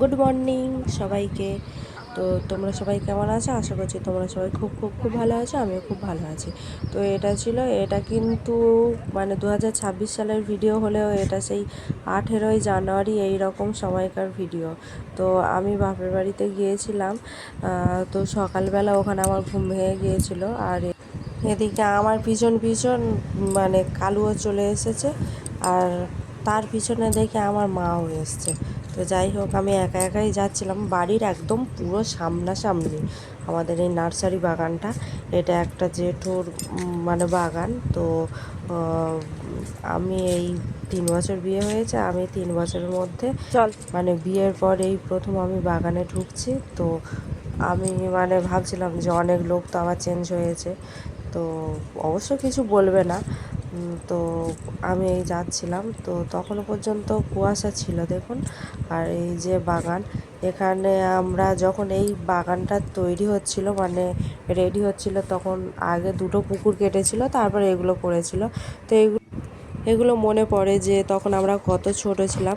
Good morning সবাইকে। তো তোমরা সবাই কেমন আছো? আশা করছি তোমরা সবাই খুব খুব খুব ভালো আছো, আমিও খুব ভালো আছি। তো এটা কিন্তু মানে 2026 সালের ভিডিও হলেও এটা সেই 18ই জানুয়ারি এই রকম সময়কার ভিডিও। তো আমি বাপের বাড়িতে গিয়েছিলাম। তো সকালবেলা ওখানে আমার ঘুম ভেঙে গিয়েছিল। আর এদিকে আমার পিছন পিছন মানে কালুও চলে এসেছে। আর তার পিছনে দেখে আমার মাও এসছে। তো যাই হোক, আমি একা একাই যাচ্ছিলাম। বাড়ির একদম পুরো সামনাসামনি আমাদের এই নার্সারি বাগানটা। এটা একটা জেঠুর মানে বাগান। তো আমি এই 3 বছর বিয়ে হয়েছে, আমি 3 বছরের মধ্যে মানে বিয়ের পর এই প্রথম আমি বাগানে ঢুকছি। তো আমি মানে ভাবছিলাম যে অনেক লোক তো আবার চেঞ্জ হয়েছে, তো অবশ্য কিছু বলবে না। তো আমি এই যাচ্ছিলাম, তো তখনও পর্যন্ত কুয়াশা ছিল দেখুন। আর এই যে বাগান, এখানে আমরা যখন এই বাগানটা তৈরি হচ্ছিল মানে রেডি হচ্ছিল, তখন আগে দুটো পুকুর কেটেছিল, তারপর এগুলো করেছিল। তো এগুলো মনে পড়ে যে তখন আমরা কত ছোট ছিলাম।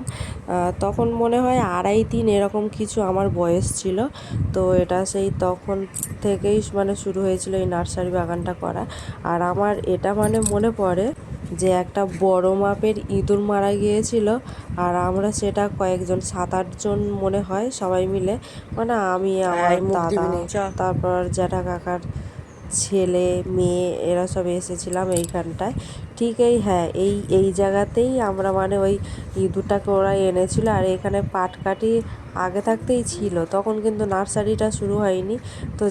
তখন মনে হয় 2.5-3 এরকম কিছু আমার বয়স ছিল। তো এটা সেই তখন থেকেই মানে শুরু হয়েছিল এই নার্সারি বাগানটা করা। আর আমার এটা মানে মনে পড়ে যে একটা বড় মাপের ইঁদুর মারা গিয়েছিল। আর আমরা সেটা কয়েকজন 7-8 জন মনে হয় সবাই মিলে, মানে আমি, আমার দাদা, তারপর জ্যাঠা কাকার ছেলে মেয়ে, এরা সব এসেছিলাম এইখানটায়। ঠিক হ্যাঁ, এই এই জায়গাতেই আমরা মানে ওই ইঁদুরটাকে ওরা এনেছিল। আর এখানে পাটকাঠি আগে থাকতেই ছিল, তখন কিন্তু নার্সারিটা শুরু হয়নি। তো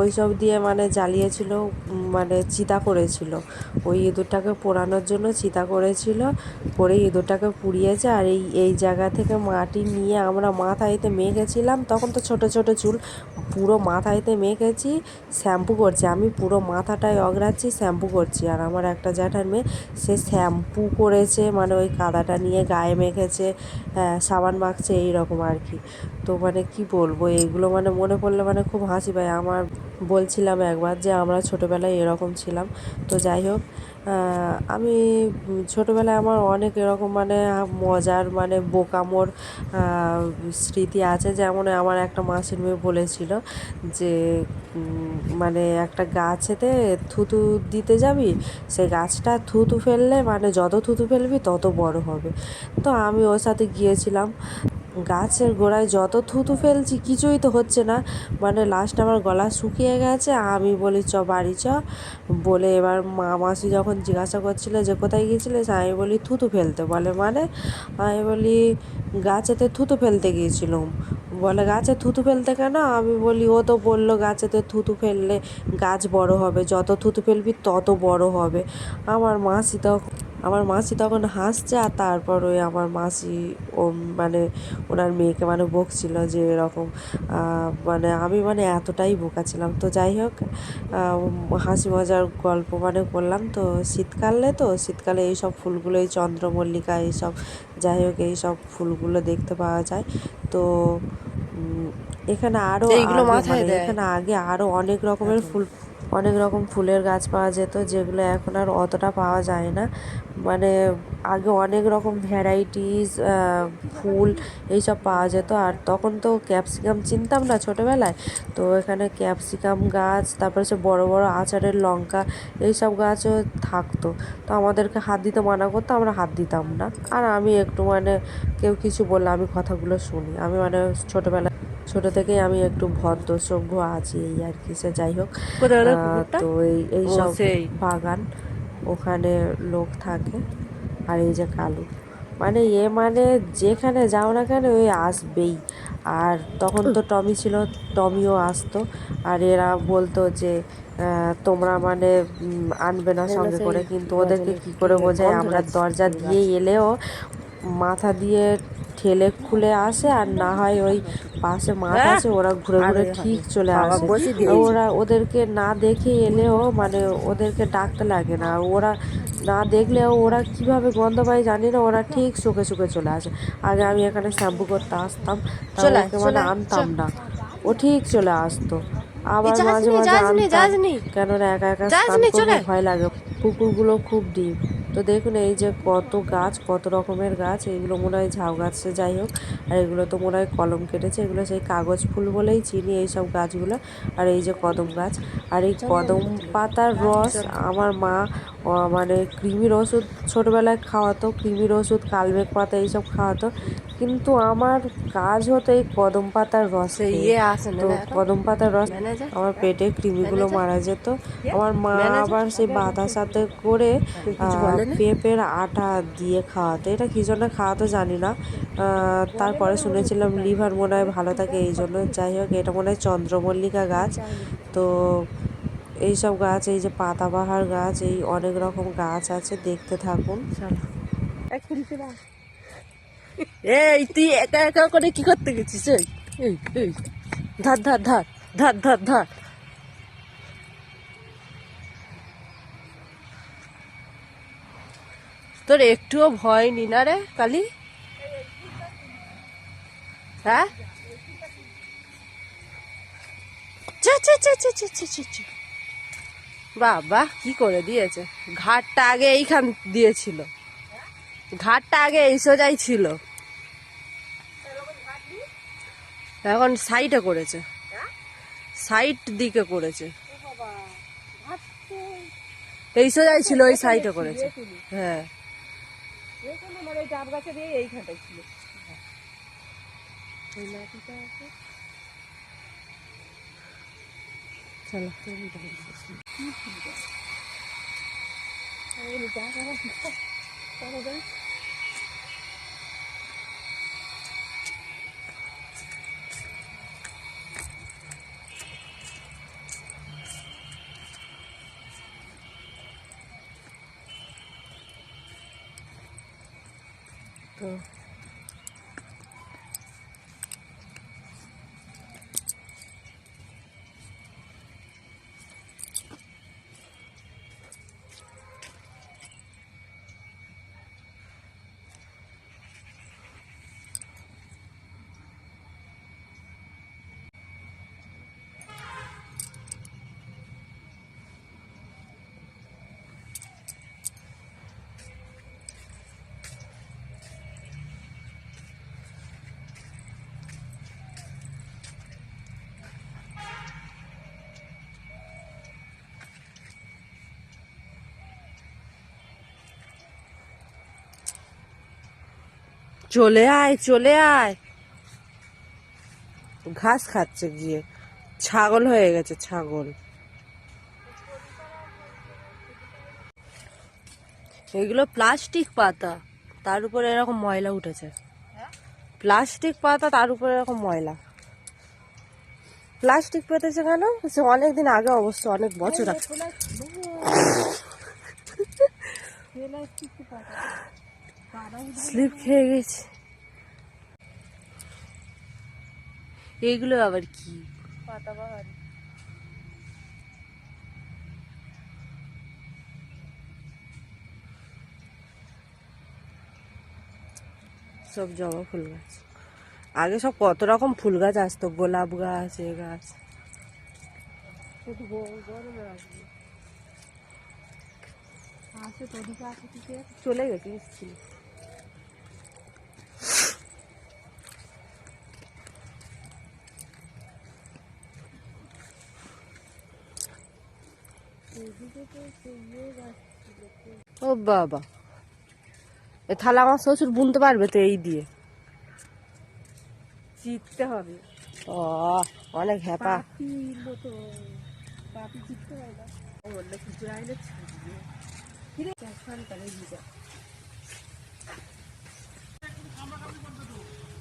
ওই সব দিয়ে মানে জ্বালিয়েছিল, মানে চিতা করেছিল ওই ইঁদুরটাকে পোড়ানোর জন্য। চিতা করেছিল, করে ইঁদুরটাকে পুড়িয়েছে। আর এই এই জায়গা থেকে মাটি নিয়ে আমরা মাথায়তে মেখেছিলাম। তখন তো ছোট ছোট চুল, পুরো মাথায়তে মেখেছি, শ্যাম্পু করছি আমি, পুরো মাথাটায় অগড়াচ্ছি, শ্যাম্পু করছি। আর আমার একটা জ্যাঠার মেয়ে, সে শ্যাম্পু করেছে, মানে ওই কাদাটা নিয়ে গায়ে মেখেছে, সাবান মাখছে, এইরকম আর কি। তো মানে কি বলবো, এইগুলো মানে মনে পড়লে মানে খুব হাসি পায় আমার। বলছিলাম একবার যে আমরা ছোটোবেলায় এরকম ছিলাম। তো যাই হোক, আমি ছোটোবেলায় আমার অনেক এরকম মানে মজার মানে বোকামোর স্মৃতি আছে। যেমন আমার একটা মাসির মেয়ে বলেছিল যে মানে একটা গাছেতে থুতু দিতে যাবি, সে গাছটা থুতু ফেললে মানে যত থুতু ফেলবি তত বড় হবে। তো আমি ওর সাথে গিয়েছিলাম, গাছের গোড়ায় যত থুতু ফেলছি কিছুই তো হচ্ছে না। মানে লাস্ট আমার গলা শুকিয়ে গেছে। আমি বলি চ বাড়ি চ, বলে এবার মাসি যখন জিজ্ঞাসা করছিল যে কোথায় গিয়েছিলিস, আমি বলি থুতু ফেলতে। বলে মানে? আমি বলি গাছেতে থুতু ফেলতে গিয়েছিলাম। বলে গাছে থুতু ফেলতে কেন? আমি বলি ও তো বললো গাছেতে থুতু ফেললে গাছ বড় হবে, যত থুতু ফেলবি তত বড় হবে। আমার মাসি তখন হাসছে। আর তারপর ওই আমার মাসি ও মানে ওনার মেয়েকে মানে বকছিল যে এরকম, মানে আমি মানে এতটাই বোকা ছিলাম। তো যাই হোক, হাসি মজার গল্প মানে করলাম। তো শীতকালে এইসব ফুলগুলো, এই চন্দ্রমল্লিকা এইসব, যাই হোক এইসব ফুলগুলো দেখতে পাওয়া যায়। তো এখানে আরও আগে মানে এখানে আগে আরও অনেক রকমের ফুল, অনেক রকম ফুলের গাছ পাওয়া যেত, যেগুলো এখন আর অতটা পাওয়া যায় না। মানে আগে অনেক রকম ভ্যারাইটিস ফুল এইসব পাওয়া যেত। আর তখন তো ক্যাপসিকাম চিনতাম না ছোটোবেলায়। তো এখানে ক্যাপসিকাম গাছ, তারপরে সে বড় বড় আচারের লঙ্কা, এইসব গাছও থাকতো। তো আমাদেরকে হাত দিতে মানা করতো, আমরা হাত দিতাম না। আর আমি একটু মানে কেউ কিছু বললে আমি কথাগুলো শুনি। আমি মানে ছোটো থেকেই আমি একটু ভদ্র সভ্য আছি, এই আর কি। সে যাই হোক, তো এই সব বাগান, ওখানে লোক থাকে। আর এই যে কালু, মানে মানে যেখানে যাও না কেন ওই আসবেই। আর তখন তো টমি ছিল, টমিও আসতো। আর এরা বলতো যে তোমরা মানে আনবে না সঙ্গে করে, কিন্তু ওদেরকে কি করে বোঝায়, আমরা দরজা দিয়ে এলেও মাথা দিয়ে ঠেলে খুলে আসে। আর না হয় ওই পাশে মাঠ আছে, ওরা ঘুরে ঘুরে ঠিক চলে আসে। ওদেরকে না দেখে এলেও মানে ওদেরকে ডাকতে লাগে না। ওরা না দেখলেও ওরা কিভাবে গন্ধ পায় জানি না, ওরা ঠিক শুকে শুকে চলে আসে। আগে আমি এখানে শ্যাম্পু করতে আসতাম, তা ওকে মানে আনতাম না, ও ঠিক চলে আসতো। আবার মাঝে মাঝে আনতাম, কেননা একা একা স্নান করবো, ভয় লাগে, পুকুরগুলো খুব ডিপ। তো দেখুন এই যে কত গাছ, কত রকমের গাছ, এইগুলো মনে হয় ঝাউ গাছ, যাই হোক। আর এগুলো তো মনে হয় কলম কেটেছে, এগুলো সেই কাগজ ফুল বলেই চিনি এইসব গাছগুলো। আর এই যে কদম গাছ, আর এই কদম পাতার রস আমার মা মানে কৃমির ওষুধ ছোটোবেলায় খাওয়াতো, কৃমির ওষুধ, কালমেঘ পাতা এইসব খাওয়াতো, কিন্তু আমার কাজ হতো এই কদম পাতার রস খেয়ে। তো কদম পাতার রস আমার পেটে কৃমিগুলো মারা যেত। আমার মা আবার সেই বাতার সাথে করে পেঁপের আটা দিয়ে খাওয়াতো, এটা কী জন্য খাওয়াতো জানি না। তারপরে শুনেছিলাম লিভার মনে হয় ভালো থাকে এই জন্য। যাই হোক, এটা মনে হয় চন্দ্রমল্লিকা গাছ। তো এইসব গাছ, এই যে পাতাবাহার গাছ, এই অনেক রকম গাছ আছে, দেখতে থাকুন। এই তুই একা একা করে কি করতে গেছিস? এই এই ধার ধার ধার ধার ধার ধার। তোর একটুও ভয় নি না রে কালি? হ্যাঁ, বাবা কি করে দিয়েছে। ঘাটটা আগে এইখান দিয়েছিল, ঘাটটা আগে এই সোজাই ছিল, এখন সাইডে করেছে, সাইড দিকে করেছে। এই সোজাই ছিল, ওই সাইডে করেছে। হ্যাঁ, ডাব গাছের এইখানটাই ছিল। তো চলে আয়, চলে আয়। ঘাস খাচ্ছে গিয়ে, ছাগল হয়ে গেছে, ছাগল। এগুলো প্লাস্টিক পাতা, তার উপরে এরকম ময়লা উঠেছে। প্লাস্টিক পাতা, তার উপরে এরকম ময়লা। প্লাস্টিক পেতেছে কেন? সে অনেকদিন আগে, অবশ্য অনেক বছর আগে। স্লিপ খেয়ে গেছে। এগুলো আবার কি? পাতাবাহার। সব জবা ফুল গাছ। আগে সব কত রকম ফুল গাছ আসতো, গোলাপ গাছ, এ গাছ। চলে গেছে, এসেছিল। ও বাবা, এ থালা আমার শ্বশুর বুনতে পারবে তো এই দিয়ে? চিততে হবে। ও, অনেক হ্যাপা।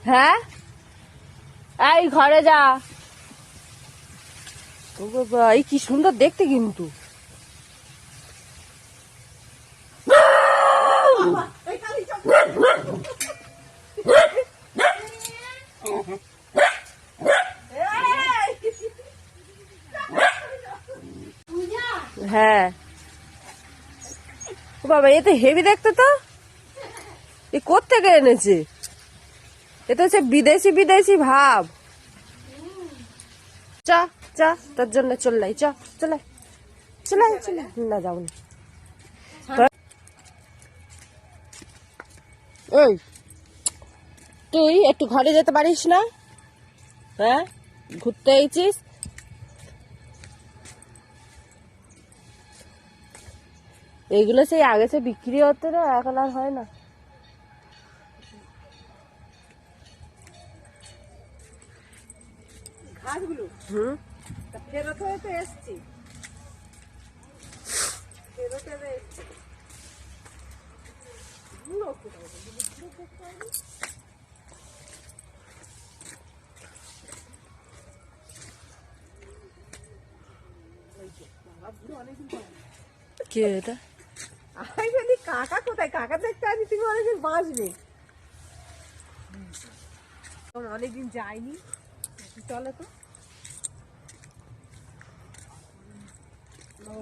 হ্যাঁ, এই ঘরে যা। ও বাবা, এই কি সুন্দর দেখতে কিন্তু। হ্যাঁ, ও বাবা, এ তো হেভি দেখতে তো। এ কোত্থেকে এনেছে? এ তো হচ্ছে বিদেশি বিদেশি ভাব। চা চা, তোর জন্য চললাই, চ চলে চলে চলে। না, যাও না। ওই তুই একটু ঘরে যেতে পারিস না? হ্যাঁ, ঘুরতে এসেছিস? এইগুলো সেই আগে সে বিক্রি হতো না, এখন আর হয় না। ঘাসগুলো হুম, তা ফেরত হয়ে তো এসছি, ফেরত হয়ে এসছি। কে এটা? আমি বলি কাকা কোথায়, কাকা দেখতে আছি, তুমি অনেকদিন বাঁচবে। অনেকদিন যাইনি, চলে তো। ও